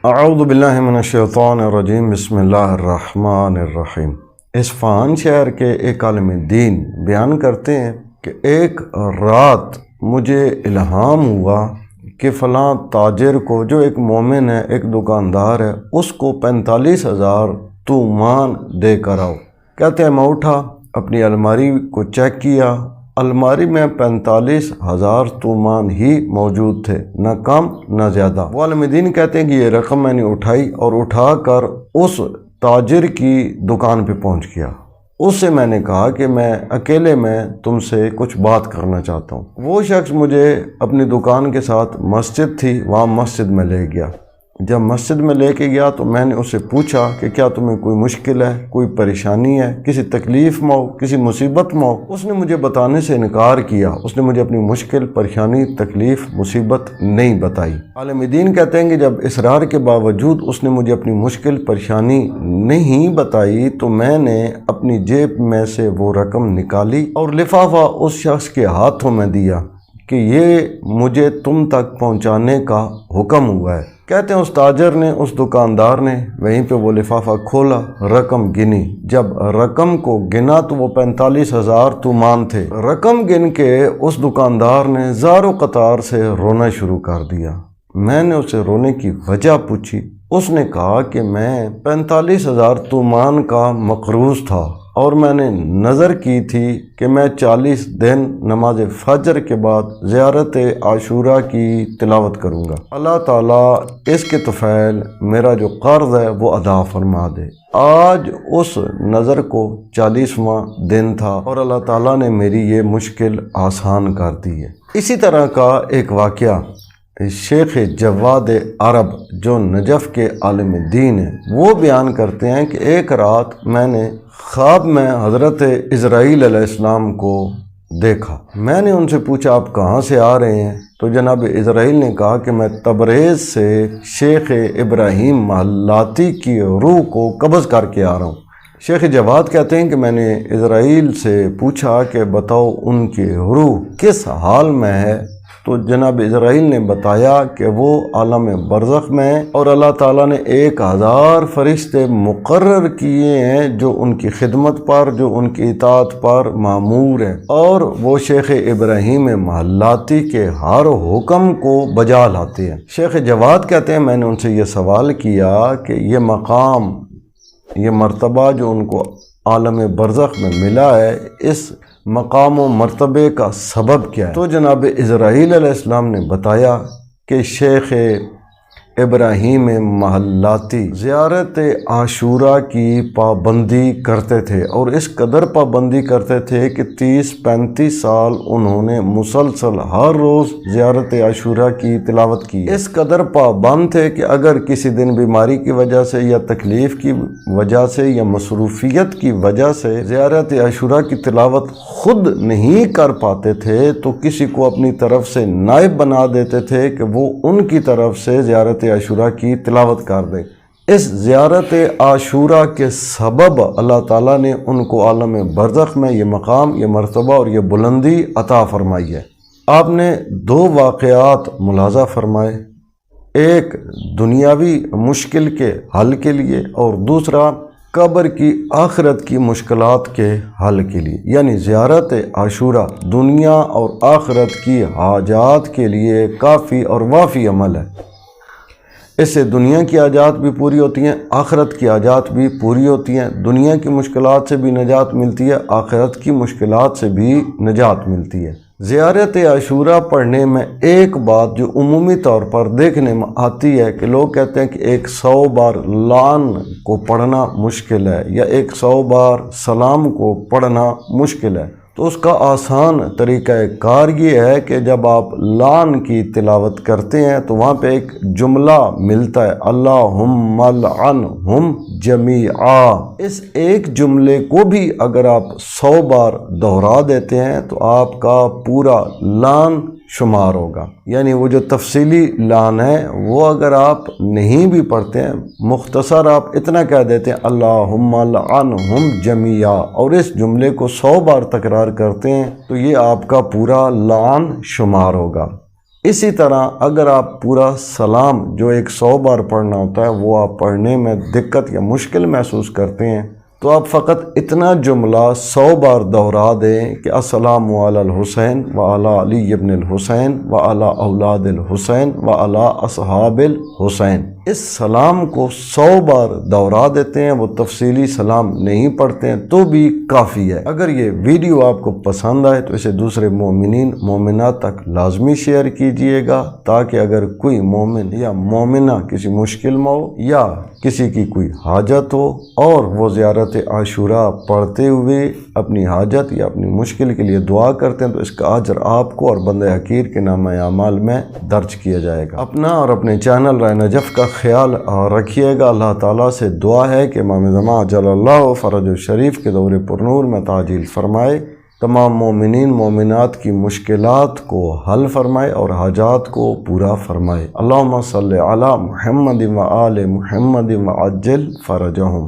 اعوذ باللہ من الشیطان الرجیم، بسم اللہ الرحمن الرحیم۔ اصفہان شہر کے ایک عالم دین بیان کرتے ہیں کہ ایک رات مجھے الہام ہوا کہ فلاں تاجر کو، جو ایک مومن ہے، ایک دکاندار ہے، اس کو 45,000 تومان دے کر آؤ۔ کہتے ہیں میں اٹھا، اپنی الماری کو چیک کیا، الماری میں 45,000 تومان ہی موجود تھے، نہ کم نہ زیادہ۔ وہ عالم دین کہتے ہیں کہ یہ رقم میں نے اٹھائی اور اٹھا کر اس تاجر کی دکان پہ پہنچ گیا۔ اس سے میں نے کہا کہ میں اکیلے میں تم سے کچھ بات کرنا چاہتا ہوں۔ وہ شخص مجھے اپنی دکان کے ساتھ مسجد تھی، وہاں مسجد میں لے گیا۔ جب مسجد میں لے کے گیا تو میں نے اس سے پوچھا کہ کیا تمہیں کوئی مشکل ہے، کوئی پریشانی ہے، کسی تکلیف میں ہو، کسی مصیبت میں ہو؟ اس نے مجھے بتانے سے انکار کیا، اس نے مجھے اپنی مشکل، پریشانی، تکلیف، مصیبت نہیں بتائی۔ عالم دین کہتے ہیں کہ جب اصرار کے باوجود اس نے مجھے اپنی مشکل، پریشانی نہیں بتائی تو میں نے اپنی جیب میں سے وہ رقم نکالی اور لفافہ اس شخص کے ہاتھوں میں دیا کہ یہ مجھے تم تک پہنچانے کا حکم ہوا ہے۔ کہتے ہیں اس تاجر نے، اس دکاندار نے وہیں پہ وہ لفافہ کھولا، رقم گنی۔ جب رقم کو گنا تو وہ 45,000 تومان تھے۔ رقم گن کے اس دکاندار نے زار و قطار سے رونا شروع کر دیا۔ میں نے اسے رونے کی وجہ پوچھی۔ اس نے کہا کہ میں 45,000 تومان کا مقروض تھا اور میں نے نظر کی تھی کہ میں 40 دن نماز فجر کے بعد زیارت عاشورہ کی تلاوت کروں گا۔ اللہ تعالیٰ اس کے طفیل میرا جو قرض ہے وہ ادا فرما دے۔ آج اس نظر کو 40واں دن تھا اور اللہ تعالیٰ نے میری یہ مشکل آسان کر دی ہے۔ اسی طرح کا ایک واقعہ شیخ جواد عرب جو نجف کے عالم دین ہیں، وہ بیان کرتے ہیں کہ ایک رات میں نے خواب میں حضرت اسرائیل علیہ السلام کو دیکھا۔ میں نے ان سے پوچھا آپ کہاں سے آ رہے ہیں؟ تو جناب اسرائیل نے کہا کہ میں تبریز سے شیخ ابراہیم محلاتی کی روح کو قبض کر کے آ رہا ہوں۔ شیخ جواد کہتے ہیں کہ میں نے اسرائیل سے پوچھا کہ بتاؤ ان کی روح کس حال میں ہے؟ تو جناب اسرائیل نے بتایا کہ وہ عالم برزخ میں ہیں اور اللہ تعالیٰ نے 1,000 فرشتے مقرر کیے ہیں جو ان کی خدمت پر، جو ان کی اطاعت پر مامور ہیں، اور وہ شیخ ابراہیم محلاتی کے ہر حکم کو بجا لاتے ہیں۔ شیخ جواد کہتے ہیں میں نے ان سے یہ سوال کیا کہ یہ مقام، یہ مرتبہ جو ان کو عالم برزخ میں ملا ہے، اس مقام و مرتبے کا سبب کیا ہے؟ تو جناب اسرائیل علیہ السلام نے بتایا کہ شیخ ابراہیم محلاتی زیارت عاشورہ کی پابندی کرتے تھے، اور اس قدر پابندی کرتے تھے کہ 30-35 سال انہوں نے مسلسل ہر روز زیارت عاشورہ کی تلاوت کی۔ اس قدر پابند تھے کہ اگر کسی دن بیماری کی وجہ سے یا تکلیف کی وجہ سے یا مصروفیت کی وجہ سے زیارت عاشورہ کی تلاوت خود نہیں کر پاتے تھے تو کسی کو اپنی طرف سے نائب بنا دیتے تھے کہ وہ ان کی طرف سے زیارت عاشورہ کی تلاوت کر دے۔ اس زیارت عاشورہ کے سبب اللہ تعالیٰ نے ان کو عالم برزخ میں یہ مقام، یہ مرتبہ اور یہ بلندی عطا فرمائی ہے۔ آپ نے 2 واقعات ملاحظہ فرمائے، ایک دنیاوی مشکل کے حل کے لیے اور دوسرا قبر کی، آخرت کی مشکلات کے حل کے لیے۔ یعنی زیارت عاشورہ دنیا اور آخرت کی حاجات کے لیے کافی اور وافی عمل ہے۔ اس سے دنیا کی حاجات بھی پوری ہوتی ہیں، آخرت کی حاجات بھی پوری ہوتی ہیں۔ دنیا کی مشکلات سے بھی نجات ملتی ہے، آخرت کی مشکلات سے بھی نجات ملتی ہے۔ زیارت عاشورہ پڑھنے میں ایک بات جو عمومی طور پر دیکھنے میں آتی ہے کہ لوگ کہتے ہیں کہ 100 بار لعن کو پڑھنا مشکل ہے یا 100 بار سلام کو پڑھنا مشکل ہے۔ تو اس کا آسان طریقہ کار یہ ہے کہ جب آپ لعن کی تلاوت کرتے ہیں تو وہاں پہ ایک جملہ ملتا ہے، اللہم لعنہم جمیعا۔ اس ایک جملے کو بھی اگر آپ 100 بار دہرا دیتے ہیں تو آپ کا پورا لعن شمار ہوگا۔ یعنی وہ جو تفصیلی لعن ہے وہ اگر آپ نہیں بھی پڑھتے ہیں، مختصر آپ اتنا کہہ دیتے ہیں اللہم لعنہم جمیعا، اور اس جملے کو 100 بار تکرار کرتے ہیں تو یہ آپ کا پورا لعن شمار ہوگا۔ اسی طرح اگر آپ پورا سلام جو ایک 100 بار پڑھنا ہوتا ہے وہ آپ پڑھنے میں دقت یا مشکل محسوس کرتے ہیں تو آپ فقط اتنا جملہ 100 بار دہرا دیں کہ السلام علی الحسین وعلی علی ابن الحسین وعلی اولاد الحسین وعلی اصحاب الحسین۔ اس سلام کو 100 بار دہرا دیتے ہیں، وہ تفصیلی سلام نہیں پڑھتے ہیں تو بھی کافی ہے۔ اگر یہ ویڈیو آپ کو پسند آئے تو اسے دوسرے مومنین مومنات تک لازمی شیئر کیجئے گا، تاکہ اگر کوئی مومن یا مومنہ کسی مشکل میں ہو یا کسی کی کوئی حاجت ہو اور وہ زیارت عاشوراء پڑھتے ہوئے اپنی حاجت یا اپنی مشکل کے لیے دعا کرتے ہیں تو اس کا اجر آپ کو اور بندہ حقیر کے نامہ اعمال میں درج کیا جائے گا۔ اپنا اور اپنے چینل رائے نجف کا خیال رکھیے گا۔ اللہ تعالیٰ سے دعا ہے کہ امام زمان عجل اللہ فرج الشریف کے دور پرنور میں تعجیل فرمائے، تمام مومنین مومنات کی مشکلات کو حل فرمائے اور حاجات کو پورا فرمائے۔ اللہم صلی علی محمد و آل محمد وعجل فرجہم۔